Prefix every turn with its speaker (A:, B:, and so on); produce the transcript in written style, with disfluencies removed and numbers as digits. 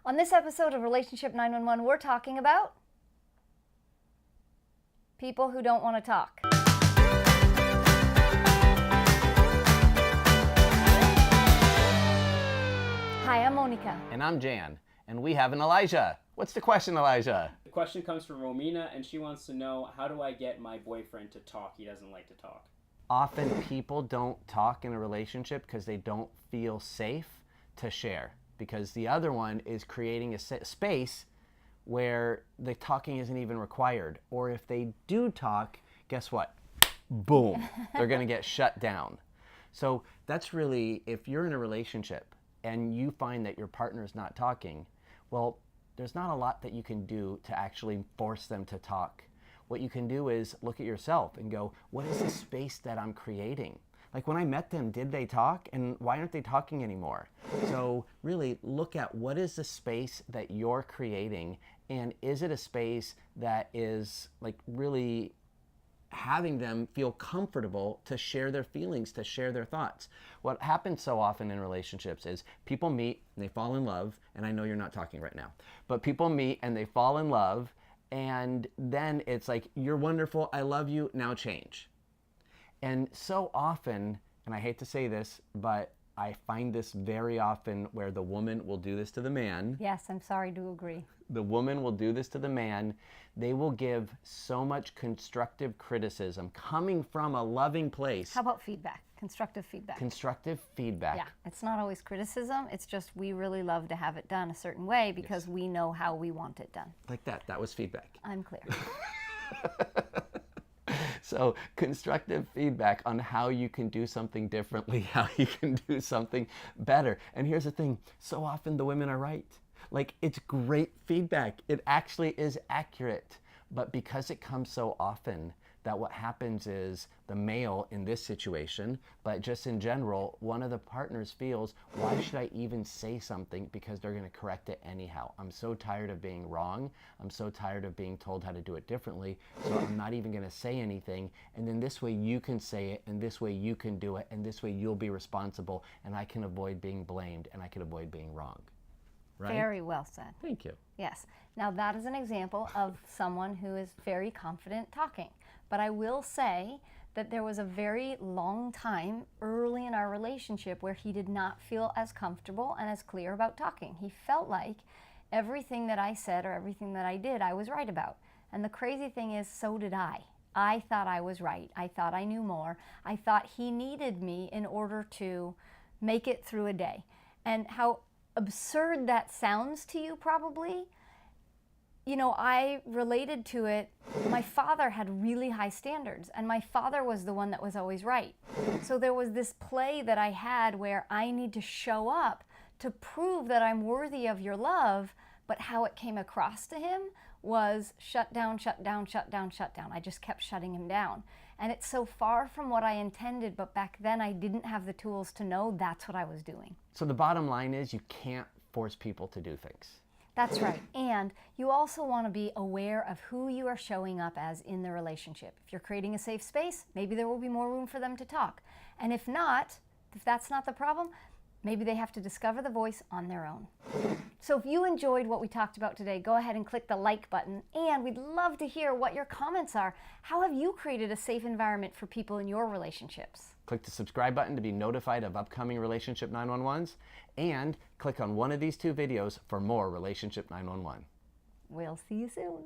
A: On this episode of Relationship 911, we're talking about people who don't want to talk. Hi, I'm Monika.
B: And I'm Jan, and we have an Elijah. What's the question, Elijah?
C: The question comes from Romina, and she wants to know, how do I get my boyfriend to talk? He doesn't like to talk.
B: Often people don't talk in a relationship because they don't feel safe to share, because the other one is creating a space where the talking isn't even required. Or if they do talk, guess what? Boom, they're going to get shut down. So that's really, if you're in a relationship and you find that your partner is not talking, well, there's not a lot that you can do to actually force them to talk. What you can do is look at yourself and go, what is the space that I'm creating? Like when I met them, did they talk? And why aren't they talking anymore? So really look at what is the space that you're creating, and is it a space that is like really having them feel comfortable to share their feelings, to share their thoughts. What happens so often in relationships is people meet and they fall in love, and I know you're not talking right now, but people meet and they fall in love, and then it's like, you're wonderful, I love you, now change. And so often, and I hate to say this, but I find this very often where the woman will do this to the man.
A: Yes, I'm sorry to agree.
B: The woman will do this to the man. They will give so much constructive criticism coming from a loving place.
A: How about feedback? Constructive feedback.
B: Constructive feedback.
A: Yeah, it's not always criticism. It's just we really love to have it done a certain way because we know how we want it done.
B: Like that. That was feedback.
A: I'm clear.
B: So constructive feedback on how you can do something differently, how you can do something better. And here's the thing, so often the women are right. Like, it's great feedback. It actually is accurate. But because it comes so often, that what happens is the male in this situation, but just in general, one of the partners feels, why should I even say something, because they're going to correct it anyhow. I'm so tired of being wrong. I'm so tired of being told how to do it differently. So I'm not even going to say anything. And then this way you can say it, and this way you can do it, and this way you'll be responsible, and I can avoid being blamed, and I can avoid being wrong. Right?
A: Very well said.
B: Thank you.
A: Yes. Now that is an example of someone who is very confident talking. But I will say that there was a very long time early in our relationship where he did not feel as comfortable and as clear about talking. He felt like everything that I said or everything that I did, I was right about. And the crazy thing is, so did I. I thought I was right. I thought I knew more. I thought he needed me in order to make it through a day. And how absurd that sounds to you probably, you know, I related to it. My father had really high standards, and my father was the one that was always right. So there was this play that I had where I need to show up to prove that I'm worthy of your love, but how it came across to him was shut down, shut down, shut down, shut down. I just kept shutting him down. And it's so far from what I intended, but back then I didn't have the tools to know that's what I was doing.
B: So the bottom line is, you can't force people to do things.
A: That's right. And you also want to be aware of who you are showing up as in the relationship. If you're creating a safe space, maybe there will be more room for them to talk. And if not, if that's not the problem, maybe they have to discover the voice on their own. So if you enjoyed what we talked about today, go ahead and click the like button. And we'd love to hear what your comments are. How have you created a safe environment for people in your relationships?
B: Click the subscribe button to be notified of upcoming Relationship 911s, and click on one of these two videos for more Relationship 911.
A: We'll see you soon.